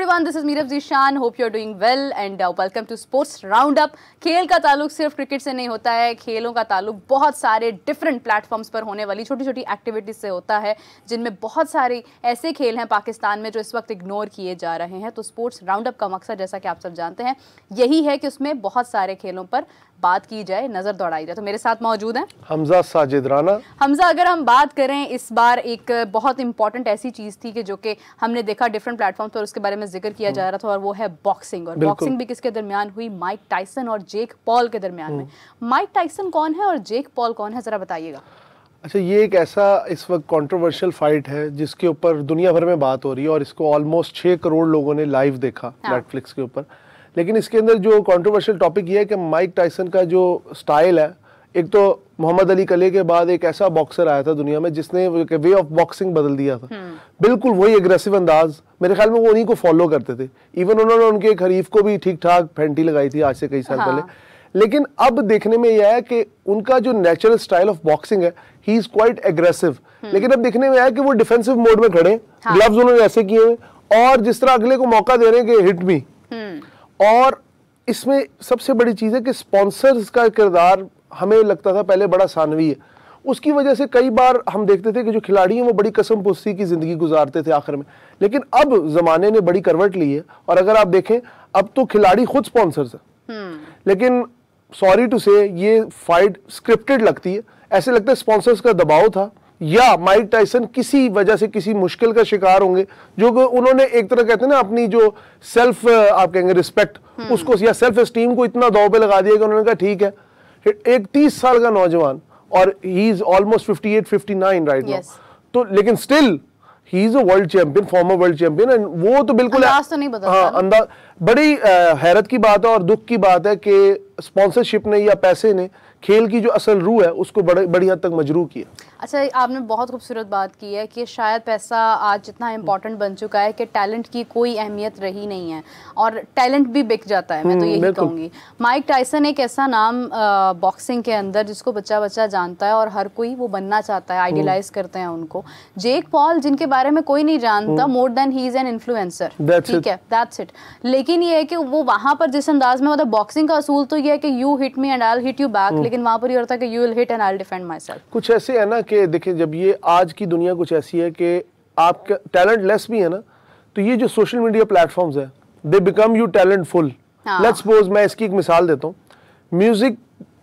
everyone, this is Meerab Zishan. Hope you're doing well and welcome to Sports Roundup. खेल का ताल्लुक सिर्फ cricket से नहीं होता है, खेलों का ताल्लुक बहुत सारे डिफरेंट प्लेटफॉर्म्स पर होने वाली छोटी छोटी एक्टिविटीज से होता है, जिनमें बहुत सारे ऐसे खेल हैं पाकिस्तान में जो इस वक्त इग्नोर किए जा रहे हैं। तो स्पोर्ट्स राउंडअप का मकसद, जैसा कि आप सब जानते हैं, यही है कि उसमें बहुत सारे खेलों पर बात की जाए, नजर दौड़ाई जाए। तो मेरे साथ मौजूद हैं हमजा साजिद राना। हमजा, अगर हम बात करें, इस बार एक बहुत इंपॉर्टेंट ऐसी चीज थी कि जो कि हमने देखा डिफरेंट प्लेटफॉर्म पर, उसके बारे में जिक्र किया जा रहा था, और वो है बॉक्सिंग। और बॉक्सिंग भी किसके दरमियान हुई? माइक टायसन और जेक पॉल के दरमियान में। माइक टायसन कौन है और जेक पॉल कौन है, जरा बताइएगा। अच्छा, ये एक ऐसा इस वक्त कंट्रोवर्शियल फाइट है जिसके ऊपर दुनिया भर में बात हो रही है, और इसको ऑलमोस्ट 6 करोड़ लोगों ने लाइव देखा नेटफ्लिक्स के ऊपर। लेकिन इसके अंदर जो कंट्रोवर्शियल टॉपिक ये है कि माइक टायसन का जो स्टाइल है, एक तो मोहम्मद अली कले के बाद एक ऐसा बॉक्सर आया था दुनिया में जिसने वे ऑफ बॉक्सिंग बदल दिया था। बिल्कुल वही एग्रेसिव अंदाज, मेरे ख्याल में वो उन्हीं को फॉलो करते थे। इवन उन्होंने उनके एक हरीफ को भी ठीक ठाक फेंटी लगाई थी आज से कई साल पहले। लेकिन अब देखने में यह है कि उनका जो नेचुरल स्टाइल ऑफ बॉक्सिंग है, ही इज क्वाइट एग्रेसिव। लेकिन अब देखने में आया कि वो डिफेंसिव मोड में खड़े, ग्लव्स उन्होंने ऐसे किए हैं और जिस तरह अगले को मौका दे रहे हैं कि हिट मी। और इसमें सबसे बड़ी चीज है कि स्पॉन्सर्स का किरदार हमें लगता था पहले बड़ा सानवी है। उसकी वजह से कई बार हम देखते थे कि जो खिलाड़ी हैं वो बड़ी कसम पुस्ती की जिंदगी गुजारते थे आखिर में। लेकिन अब जमाने ने बड़ी करवट ली है, और अगर आप देखें अब तो खिलाड़ी खुद स्पॉन्सर्स हैं। लेकिन सॉरी टू से ये फाइट स्क्रिप्टेड लगती है। ऐसे लगता है स्पॉन्सर्स का दबाव था, या माइक टायसन किसी वजह से किसी मुश्किल का शिकार होंगे, जो उन्होंने एक तरह कहते हैं ना अपनी जो सेल्फ आप कहेंगे रिस्पेक्ट उसको या सेल्फ एस्टीम को इतना दांव पे लगा दिया कि उन्होंने कहा ठीक है, एक 30 साल का नौजवान, और he is almost 58-59 right now, तो लेकिन still he is a world champion, farmer world champion. And वो तो बिल्कुल अंदाज तो नहीं बदलता। हाँ, अंदाज बड़ी हैरत की बात है और दुख की बात है कि स्पॉन्सरशिप ने या पैसे ने खेल की जो असल रूह है उसको बड़ी हद तक मजरू किया। अच्छा, आपने बहुत खूबसूरत बात की है कि शायद पैसा आज इतना इम्पोर्टेंट बन चुका है कि टैलेंट की कोई अहमियत रही नहीं है, और टैलेंट भी बिक जाता है। मैं तो यही कहूँगी। माइक टायसन एक ऐसा नाम बॉक्सिंग के अंदर जिसको बच्चा बच्चा जानता है और हर कोई वो बनना चाहता है, आइडियलाइज करते हैं उनको। जेक पॉल, जिनके बारे में कोई नहीं जानता, more than he is an influencer, ठीक है, दैट्स इट। लेकिन ये है कि वो वहां पर जिस अंदाज में, मतलब बॉक्सिंग का असूल तो ये है कि you hit me and I will hit you back, लेकिन वहां पर ये होता है कि you will hit and I will defend my self. कुछ ऐसे है ना कि देखिए, जब ये आज की दुनिया कुछ ऐसी है कि आपका टैलेंट लेस भी है ना, तो ये जो सोशल मीडिया प्लेटफॉर्म्स है, they become you talentful. Let's suppose, मैं इसकी एक मिसाल देता हूँ। म्यूजिक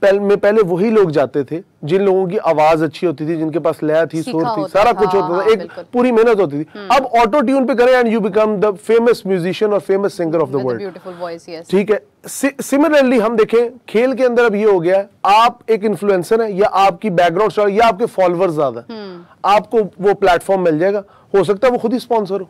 में पहले वही लोग जाते थे जिन लोगों की आवाज अच्छी होती थी, जिनके पास लय थी, सुर थी, सारा कुछ होता था, एक पूरी मेहनत होती थी। अब ऑटो ट्यून पे करें and you become the famous musician और famous singer of the world. ठीक है, सिमिलरली हम देखें खेल के अंदर अब ये हो गया है, आप एक इन्फ्लुएंसर है या आपकी बैकग्राउंड स्टार या आपके फॉलोअर्स ज्यादा, आपको वो प्लेटफॉर्म मिल जाएगा, हो सकता है वो खुद ही स्पॉन्सर हो।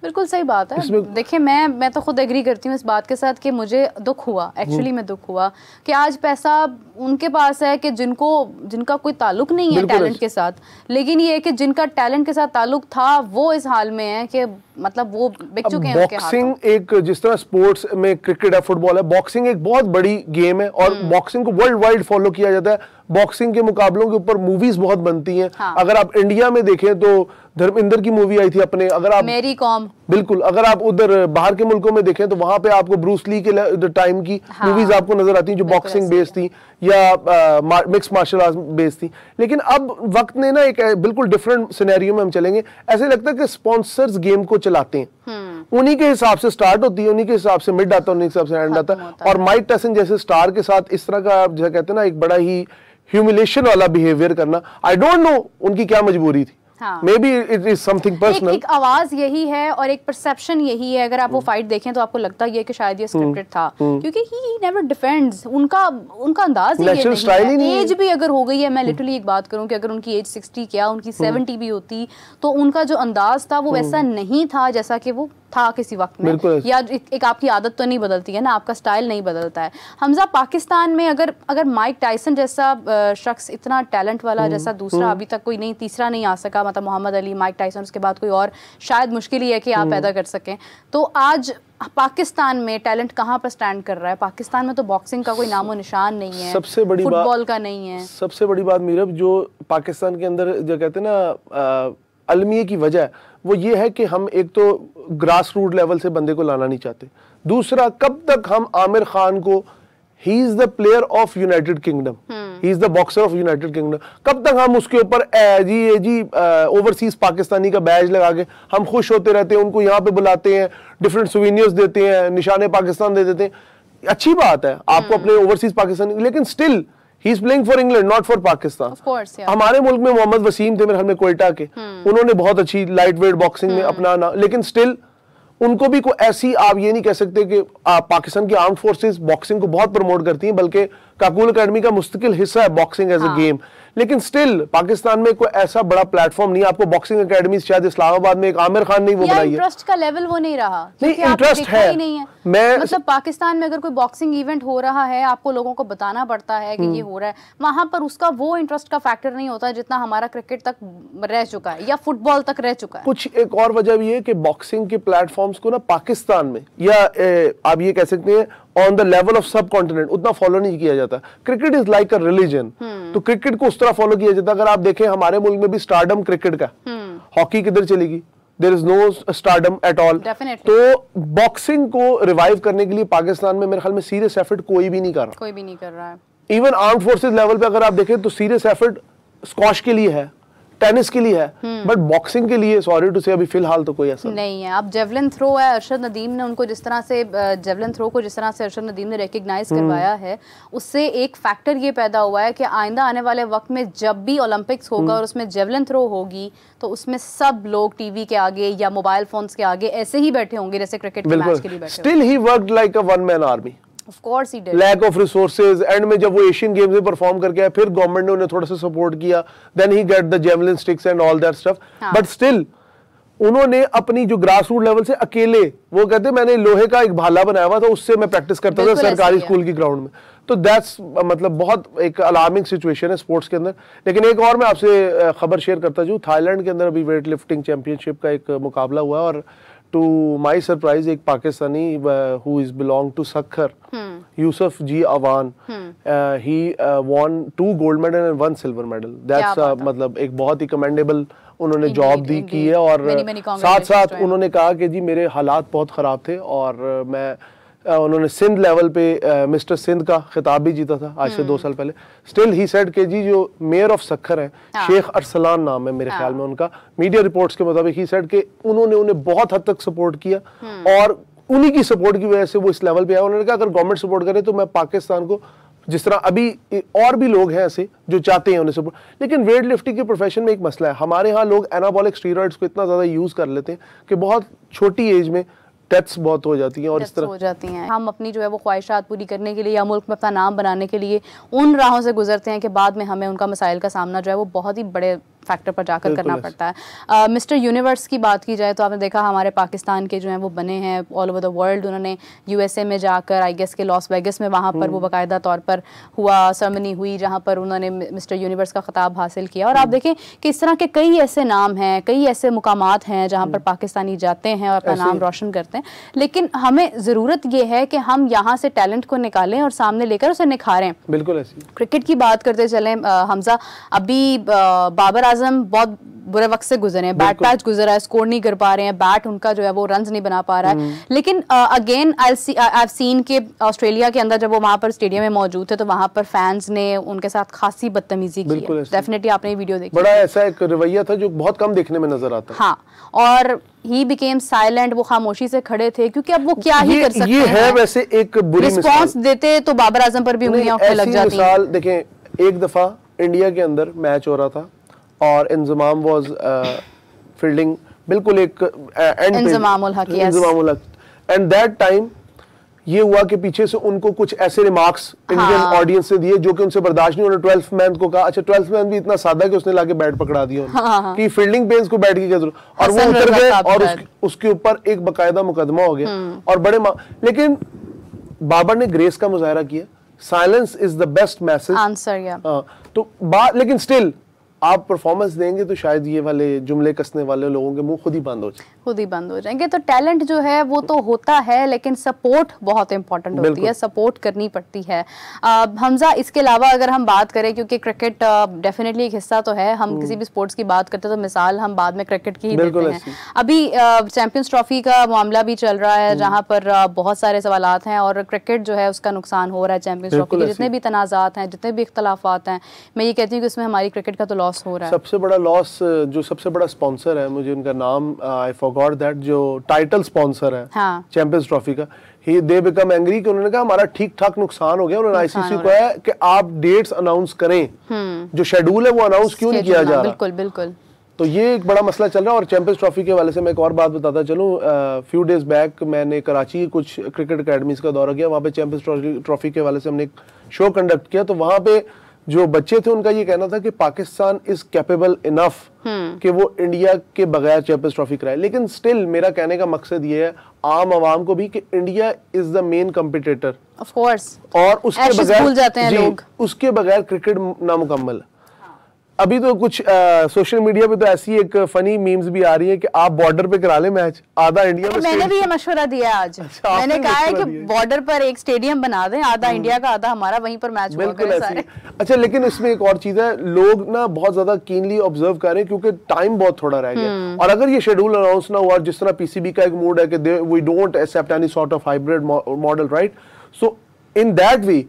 बिल्कुल सही बात है। देखिए, मैं तो खुद एग्री करती हूँ इस बात के साथ कि मुझे दुख हुआ, एक्चुअली में दुख हुआ कि आज पैसा उनके पास है कि जिनका कोई ताल्लुक नहीं है टैलेंट के साथ, लेकिन ये है कि जिनका टैलेंट के साथ ताल्लुक था वो इस हाल में है कि मतलब वो बिक चुके हैं उनके हाथों। बॉक्सिंग एक, जिस तरह स्पोर्ट्स में क्रिकेट है, फुटबॉल है, बॉक्सिंग एक बहुत बड़ी गेम है और बॉक्सिंग को वर्ल्ड वाइड फॉलो किया जाता है। बॉक्सिंग के मुकाबलों के ऊपर मूवीज बहुत बनती हैं। अगर आप इंडिया में देखें तो धर्मेंद्र की मूवी आई थी अपने, अगर आप मेरी कॉम, बिल्कुल, अगर आप उधर बाहर के मुल्कों में देखें तो वहां पे आपको ब्रूस ली के टाइम की मूवीज आपको नजर आती हैं जो बॉक्सिंग बेस्ड थी या मिक्स मार्शल आर्ट बेस्ड थी। लेकिन अब वक्त ने ना एक बिल्कुल डिफरेंट सिनेरियो में हम चलेंगे। ऐसे लगता है कि स्पॉन्सर्स गेम को चलाते हैं, उन्हीं के हिसाब से स्टार्ट होती है, उन्हीं के हिसाब से मिड आता है, उन्हीं के हिसाब से एंड आता है। और माइक टायसन जैसे स्टार के साथ इस तरह का जैसे कहते हैं ना, एक बड़ा ही ह्यूमिलेशन वाला बिहेवियर करना, आई डोंट नो उनकी क्या मजबूरी थी। May be it is something personal. एक आवाज यही है और एक परसेप्शन यही है। अगर आप वो फाइट देखें तो आपको लगता है कि शायद ये स्क्रिप्टेड था, क्योंकि ही नेवर डिफेंड्स। उनका अंदाज ही ये नहीं है। एज भी अगर हो गई है, मैं लिटरली एक बात करूं कि अगर उनकी एज 60 क्या उनकी 70 भी होती, तो उनका जो अंदाज था वो वैसा नहीं था जैसा कि वो था किसी वक्त में। या एक आपकी आदत तो नहीं बदलती है ना, आपका स्टाइल नहीं बदलता है। हमजा, पाकिस्तान में अगर माइक टायसन जैसा शख्स, इतना टैलेंट वाला, जैसा दूसरा अभी तक कोई नहीं, तीसरा नहीं आ सका, मतलब मोहम्मद अली, माइक टायसन, उसके बाद कोई और शायद मुश्किल ही है कि आप पैदा कर सकें, तो आज पाकिस्तान में टैलेंट कहाँ पर स्टैंड कर रहा है? पाकिस्तान में तो बॉक्सिंग का कोई नामो निशान नहीं है, सबसे बड़ी फुटबॉल का नहीं है। सबसे बड़ी बात मीरब, जो पाकिस्तान के अंदर जो कहते हैं ना अलमिए की वजह वो ये है कि हम एक तो ग्रास रूट लेवल से बंदे को लाना नहीं चाहते, दूसरा कब तक हम आमिर खान को, he is the player of United kingdom, he is the boxer of United kingdom, कब तक हम उसके ऊपर जी ओवरसीज पाकिस्तानी का बैज लगा के हम खुश होते रहते हैं, उनको यहाँ पे बुलाते हैं, डिफरेंट सुवीनियर्स देते हैं, निशाने पाकिस्तान दे देते हैं, अच्छी बात है आपको अपने ओवरसीज पाकिस्तानी, लेकिन still he is playing for England not for Pakistan. हमारे मुल्क में मोहम्मद वसीम थे मेरे ख्याल में कोयटा के, उन्होंने बहुत अच्छी लाइट वेट बॉक्सिंग में अपना, लेकिन स्टिल उनको भी कोई ऐसी, आप ये नहीं कह सकते कि पाकिस्तान की आर्म्ड फोर्सेस बॉक्सिंग को बहुत प्रमोट करती हैं, बल्कि काकुल एकेडमी का मुस्तकिल हिस्सा है बॉक्सिंग एज अ गेम, लेकिन स्टिल पाकिस्तान में कोई ऐसा बड़ा प्लेटफॉर्म नहीं है। आपको बॉक्सिंग एकेडमी शायद इस्लामाबाद में एक आमिर खान नहीं वो बनाई है, इंटरेस्ट का लेवल वो नहीं रहा, नहीं इंटरेस्ट है ही नहीं है। मैं मतलब पाकिस्तान में अगर कोई बॉक्सिंग इवेंट हो रहा है, आपको लोगों को बताना पड़ता है कि ये हो रहा है, वहां पर उसका वो इंटरेस्ट का फैक्टर नहीं होता जितना हमारा क्रिकेट तक रह चुका है या फुटबॉल तक रह चुका है। कुछ एक और वजह भी है कि बॉक्सिंग के प्लेटफॉर्म्स को ना पाकिस्तान में, या आप ये कह सकते हैं ऑन द लेवल ऑफ सब कॉन्टिनेंट उतना फॉलो नहीं किया जाता। Cricket is like a religion, तो क्रिकेट को उस तरह फॉलो किया जाता है। अगर आप देखें हमारे मुल्क में भी स्टारडम क्रिकेट का, हॉकी किधर चलेगी, there is no stardom at all. तो बॉक्सिंग को रिवाइव करने के लिए पाकिस्तान में मेरे ख्याल में सीरियस एफर्ट कोई भी नहीं कर रहा है। इवन आर्म्ड फोर्सेज लेवल पे अगर आप देखें तो सीरियस एफर्ट स्क्वॉश के लिए है, टेनिस के लिए है, बट बॉक्सिंग के लिए सॉरी टू से अभी फिलहाल तो कोई ऐसा नहीं है। अब जेवलिन थ्रो है, अरशद नदीम ने उनको जिस तरह से जेवलिन थ्रो को जिस तरह से अरशद नदीम ने रिकग्नाइज करवाया है, उससे एक फैक्टर ये पैदा हुआ है कि आइंदा आने वाले वक्त में जब भी ओलंपिक्स होगा और उसमें जेवलिन थ्रो होगी तो उसमें सब लोग टीवी के आगे या मोबाइल फोन्स के आगे ऐसे ही बैठे होंगे जैसे क्रिकेट के मैच के लिए बैठे। Still he worked like a one man army. Of course he did. Lack of resources, and में जब वो एशियन गेम्स में परफॉर्म करके आया, फिर गवर्नमेंट ने उन्हें थोड़ा सा सपोर्ट किया, then he get the javelin sticks and all that stuff, but still उन्होंने अपनी जो ग्रास रूट लेवल से अकेले, वो कहते मैंने लोहे का एक भाला बनाया हुआ था, उससे मैं प्रैक्टिस करता था सरकारी स्कूल की ग्राउंड में। तो दैट्स मतलब बहुत एक अलार्मिंग सिचुएशन है स्पोर्ट्स के अंदर। लेकिन एक और मैं आपसे खबर शेयर करता हूँ, थाईलैंड के अंदर अभी वेट लिफ्टिंग चैंपियनशिप का एक मुकाबला हुआ, और टू माई सरप्राइज एक Pakistani who is belong to Sukkur, Yusuf ji Awan, he won 2 gold medal and 1 silver medal. That's मतलब एक बहुत ही कमेंडेबल उन्होंने जॉब दी की है, और साथ साथ उन्होंने कहा कि जी मेरे हालात बहुत ख़राब थे, और मैं उन्होंने सिंध लेवल पे मिस्टर सिंध का खिताब भी जीता था आज से 2 साल पहले। स्टिल ही सेड के जी जो मेयर ऑफ सक्खर है, शेख अरसलान नाम है मेरे ख्याल में उनका, मीडिया रिपोर्ट्स के मुताबिक ही सेड के उन्होंने उन्हें बहुत हद तक सपोर्ट किया, और उन्हीं की सपोर्ट की वजह से वो इस लेवल पे आया। उन्होंने कहा अगर गवर्नमेंट सपोर्ट करे तो मैं पाकिस्तान को, जिस तरह अभी और भी लोग हैं ऐसे जो चाहते हैं उन्हें सपोर्ट, लेकिन वेट लिफ्टिंग के प्रोफेशन में एक मसला है, हमारे यहाँ लोग एनाबॉलिक स्टीरॉइड्स को इतना ज्यादा यूज कर लेते हैं कि बहुत छोटी एज में डेथ्स बहुत हो जाती हैं, और इस तरह हो जाती हैं। हम अपनी जो है वो ख्वाहिशात पूरी करने के लिए या मुल्क में अपना नाम बनाने के लिए उन राहों से गुजरते हैं कि बाद में हमें उनका मसाइल का सामना जो है वो बहुत ही बड़े फैक्टर पर जाकर करना पड़ता है। मिस्टर यूनिवर्स की बात की जाए तो आपने देखा हमारे पाकिस्तान के जो हैं वो बने हैं ऑल ओवर द वर्ल्ड। उन्होंने यूएसए में जाकर आई गेस के लॉस वेगस में वहाँ पर वो बाकायदा तौर पर हुआ, सेरेमनी हुई जहाँ पर उन्होंने मिस्टर यूनिवर्स का खिताब हासिल किया। और आप देखें कि इस तरह के कई ऐसे नाम हैं, कई ऐसे मुकामात हैं जहाँ पर पाकिस्तानी जाते हैं और अपना नाम रोशन करते हैं, लेकिन हमें ज़रूरत ये है कि हम यहाँ से टैलेंट को निकालें और सामने लेकर उसे निखारें। बिल्कुल ऐसी। क्रिकेट की बात करते चलें हमजा, अभी बाबर आजम बहुत बुरे वक्त से गुजरे हैं, बैट पैच गुजरा है, स्कोर नहीं कर पा रहे हैं, बैट उनका जो है वो रन्स नहीं बना पा रहा है। लेकिन अगेन आई हैव सीन के ऑस्ट्रेलिया के अंदर जब वो वहां पर स्टेडियम में मौजूद थे तो वहां पर फैंस ने उनके साथ खासी बदतमीजी की है। डेफिनेटली आपने ये वीडियो देखी, बड़ा ऐसा एक रवैया था जो बहुत कम देखने में नजर आता है। हाँ, और ही बिकेम साइलेंट, वो खामोशी से खड़े थे क्योंकि अब वो क्या ही कर सकते हैं। ये है वैसे एक बुरी रिस्पॉन्स देते तो बाबर आजम पर भी उंगलियां उठने लग जाती हैं। मिसाल देखें, एक दफा इंडिया के अंदर मैच हो रहा था और इंजमाम वाज फील्डिंग बिल्कुल एक एंड इंजमामुल हक, एंड दैट टाइम ये हुआ कि पीछे से उनको कुछ ऐसे रिमार्क्स इंडियन ऑडियंस से दिए जो कि उनसे बर्दाश्त नहीं। उन्होंने 12th मैन को कहा, अच्छा 12th मैन भी इतना सादा कि उसने लाके बैट पकड़ा दिया कि फील्डिंग पेस को बैट की क्या जरूरत, और वो उतर गए और उसके ऊपर एक बकायदा मुकदमा हो गया और बड़े लेकिन बाबर ने ग्रेस का मुजाहरा किया। Silence is the best message answer, तो बात, लेकिन स्टिल आप परफॉर्मेंस देंगे तो शायद ये वाले जुमले कसने वाले लोगों के मुंह खुद ही बंद हो जाएंगे। तो टैलेंट जो है वो तो होता है, लेकिन सपोर्ट बहुत इंपॉर्टेंट होती है, सपोर्ट करनी पड़ती है। हमजा, इसके अलावा अगर हम बात करें, क्योंकि क्रिकेट डेफिनेटली एक हिस्सा तो है, हम किसी भी स्पोर्ट्स की बात करते हैं तो मिसाल हम बाद में क्रिकेट की ही देते हैं। अभी चैंपियंस ट्रॉफी का मामला भी चल रहा है, जहाँ पर बहुत सारे सवालात हैं, और क्रिकेट जो है उसका नुकसान हो रहा है। चैंपियंस ट्रॉफी के जितने भी तनाज़ात हैं, जितने भी इख्तलाफात हैं, मैं ये कहती हूँ कि इसमें हमारी क्रिकेट का तो लॉस हो रहा है। सबसे बड़ा लॉस, जो सबसे बड़ा स्पॉन्सर है, मुझे उनका नाम आई फॉरगॉट दैट, जो टाइटल स्पॉन्सर है चैंपियंस ट्रॉफी का, दे बिकम एंग्री कि उन्होंने कहा हमारा ठीक ठाक नुकसान हो गया। उन्होंने आईसीसी को है कि आप डेट्स अनाउंस करें, जो शेड्यूल है वो अनाउंस क्यों नहीं किया जा रहा। बिल्कुल बिल्कुल। तो ये एक बड़ा मसला चल रहा है। और चैंपियंस ट्रॉफी के हवाले से मैं एक और बात बताता चलूं, फ्यू डेज बैक मैंने कराची की कुछ क्रिकेट अकेडमीज का दौरा किया। वहाँ पे चैंपियंस ट्रॉफी के हवाले से हमने एक शो कंडक्ट किया। तो वहाँ पे जो बच्चे थे उनका ये कहना था कि पाकिस्तान इज कैपेबल इनफ कि वो इंडिया के बगैर चैंपियंस ट्रॉफी कराए। लेकिन स्टिल मेरा कहने का मकसद ये है आम आवाम को भी कि India is the main competitor, of course, और उसके बगैर भूल जाते हैं लोग, उसके बगैर क्रिकेट नामुकम्मल है। अभी तो कुछ सोशल मीडिया पे तो ऐसी एक फनी मीम्स भी आ रही है कि आप बॉर्डर पे करा ले मैच, आधा इंडिया में। मैंने भी ये मशवरा दिया आज। अच्छा, मैंने कहा है कि बॉर्डर पर एक स्टेडियम बना दें, आधा इंडिया का आधा हमारा, वहीं पर मैच हुआ करे सारे। अच्छा, लेकिन इसमें एक और चीज है, लोग ना बहुत ज्यादा कीनली ऑब्जर्व कर रहे हैं क्योंकि टाइम बहुत थोड़ा रह गया। और अगर ये शेड्यूल अनाउंस ना हुआ, जिस तरह पीसीबी का एक मूड है कि we don't accept any sort of hybrid model, right, so in that way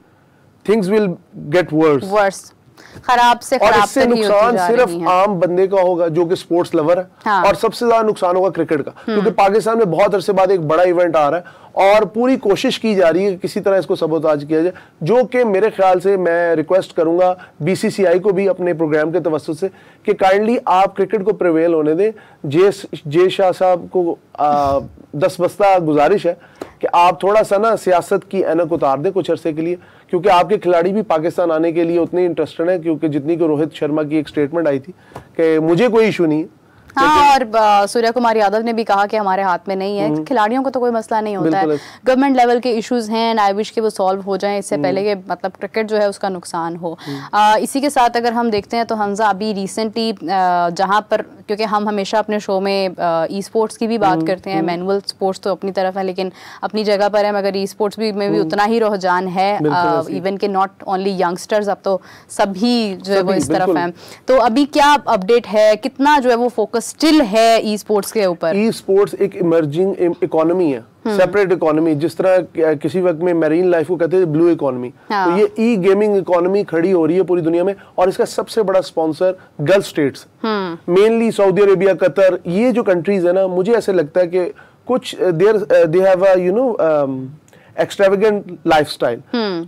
things will get worse, खराब से खराब। और इससे नुकसान सिर्फ आम बंदे का होगा जो कि स्पोर्ट्स लवर है। हाँ। और सबसे ज्यादा नुकसान होगा क्रिकेट का, क्योंकि पाकिस्तान में बहुत अरसे बाद एक बड़ा इवेंट आ रहा है और पूरी कोशिश की जा रही है कि किसी तरह इसको सबोताज किया जाए, जो कि मेरे ख्याल से मैं रिक्वेस्ट करूंगा बीसीसीआई को भी अपने प्रोग्राम के तवस्सुत से कि काइंडली आप क्रिकेट को प्रिवेल होने दें। जे शाह साहब को दसबस्ता गुजारिश है कि आप थोड़ा सा ना सियासत की ऐनक उतार दें कुछ अरसे के लिए, क्योंकि आपके खिलाड़ी भी पाकिस्तान आने के लिए उतने इंटरेस्टेड हैं, क्योंकि जितनी को रोहित शर्मा की एक स्टेटमेंट आई थी कि मुझे कोई इशू नहीं है। हाँ, और सूर्य कुमार यादव ने भी कहा कि हमारे हाथ में नहीं है, खिलाड़ियों को तो कोई मसला नहीं होता है, गवर्नमेंट लेवल के इश्यूज हैं, आई विश के वो सॉल्व हो जाएं इससे पहले कि मतलब क्रिकेट जो है उसका नुकसान हो। इसी के साथ अगर हम देखते हैं तो हमजा अभी रिसेंटली जहाँ पर, क्योंकि हम हमेशा अपने शो में ई स्पोर्ट्स की भी बात करते हैं, मैनुअल स्पोर्ट्स तो अपनी तरफ है लेकिन अपनी जगह पर है, मगर ई स्पोर्ट्स में भी उतना ही रुझान है, इवन के नॉट ओनली यंगस्टर्स, अब तो सभी जो है वो इस तरफ हैं। तो अभी क्या अपडेट है, कितना जो है वो फोकस स्टिल है ई स्पोर्ट्स के ऊपर? ई स्पोर्ट्स एक इमर्जिंग इकोनॉमी है, सेपरेट इकोनॉमी, जिस तरह किसी वक्त में मैरीन लाइफ को कहते हैं ब्लू इकोनॉमी। हाँ। तो ये ई गेमिंग इकोनॉमी खड़ी हो रही है पूरी दुनिया में, और इसका सबसे बड़ा sponsor gulf states, mainly Saudi Arabia, Qatar, ये जो कंट्रीज है ना, मुझे ऐसे लगता है कि कुछ they have a you know extravagant lifestyle.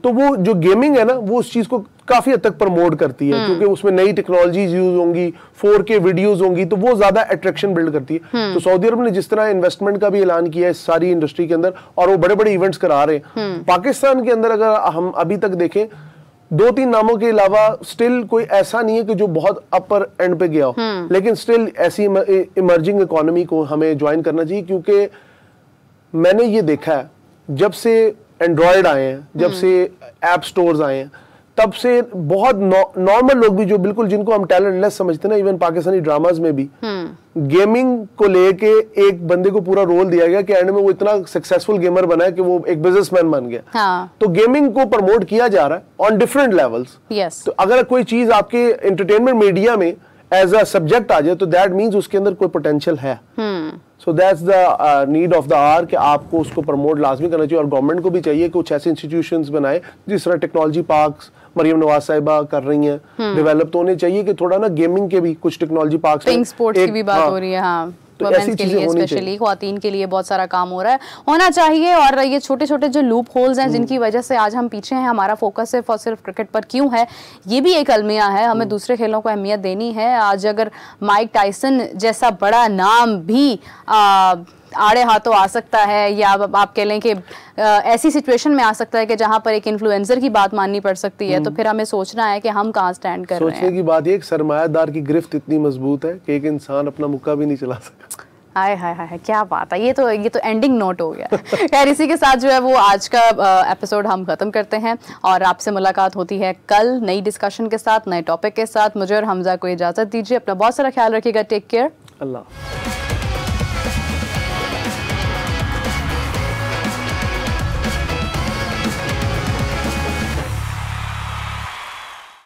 तो वो जो गेमिंग है ना, वो उस चीज को काफी हद तक प्रमोट करती है, क्योंकि उसमें नई टेक्नोलॉजीज यूज होंगी, 4K वीडियोस होंगी, तो वो ज्यादा अट्रैक्शन बिल्ड करती है। तो सऊदी अरब ने जिस तरह इन्वेस्टमेंट का भी ऐलान किया है इस सारी इंडस्ट्री के अंदर, और वो बड़े बड़े इवेंट्स करा रहे हैं। पाकिस्तान के अंदर अगर हम अभी तक देखें, 2-3 नामों के अलावा स्टिल कोई ऐसा नहीं है कि जो बहुत अपर एंड पे गया हो, लेकिन स्टिल ऐसी इमर्जिंग इकोनॉमी को हमें ज्वाइन करना चाहिए। क्योंकि मैंने ये देखा है, जब से एंड्रॉयड आए हैं, जब से ऐप स्टोर्स आए हैं, तब से बहुत नॉर्मल लोग भी, जो बिल्कुल जिनको हम टैलेंटलेस समझते हैं ना, इवन पाकिस्तानी ड्रामाज में भी गेमिंग को लेके एक बंदे को पूरा रोल दिया गया कि एंड में वो इतना सक्सेसफुल गेमर बना है कि वो एक बिजनेसमैन बन गया। हाँ। तो गेमिंग को प्रमोट किया जा रहा है ऑन डिफरेंट लेवल्स। तो अगर कोई चीज आपके एंटरटेनमेंट मीडिया में एज अ सब्जेक्ट आ जाए, तो दैट मीन्स उसके अंदर कोई पोटेंशियल है। So that's the need of the hour कि आपको उसको प्रमोट लाजमी करना चाहिए, और गवर्नमेंट को भी चाहिए कि कुछ ऐसे इंस्टीट्यूशंस बनाए जिस तरह टेक्नोलॉजी पार्क्स मरियम नवाज साहिबा कर रही हैं, डेवलप तो होने चाहिए कि थोड़ा ना गेमिंग के भी कुछ टेक्नोलॉजी पार्क्स, पिंक स्पोर्ट्स की भी बात हो रही है। हाँ, तो ऐसी चीजें होनी चाहिए, स्पेशली ख्वातीन के लिए बहुत सारा काम हो रहा है, होना चाहिए। और ये छोटे छोटे जो लूप होल्स हैं जिनकी वजह से आज हम पीछे हैं, हमारा फोकस सिर्फ क्रिकेट पर क्यों है, ये भी एक अलमिया है, हमें दूसरे खेलों को अहमियत देनी है। आज अगर माइक टायसन जैसा बड़ा नाम भी आड़े हाथों आ सकता है, या आप कह लें कि ऐसी सिचुएशन में आ सकता है कि जहां पर एक इन्फ्लुएंसर की बात माननी पड़ सकती है, तो फिर हमें सोचना है कि हम कहां स्टैंड कर रहे हैं। सोचने की बात, एक सरमायादार की गिरफ्त इतनी मजबूत है कि एक इंसान अपना मुक्का भी नहीं चला सकता। हाय हाय हाय, क्या बात है, ये तो एंडिंग नोट हो गया। खैर इसी के साथ जो है वो आज का एपिसोड हम खत्म करते हैं और आपसे मुलाकात होती है कल नई डिस्कशन के साथ, नए टॉपिक के साथ। मुझे और हमजा को इजाजत दीजिए, अपना बहुत सारा ख्याल रखिएगा, टेक केयर, अल्लाह।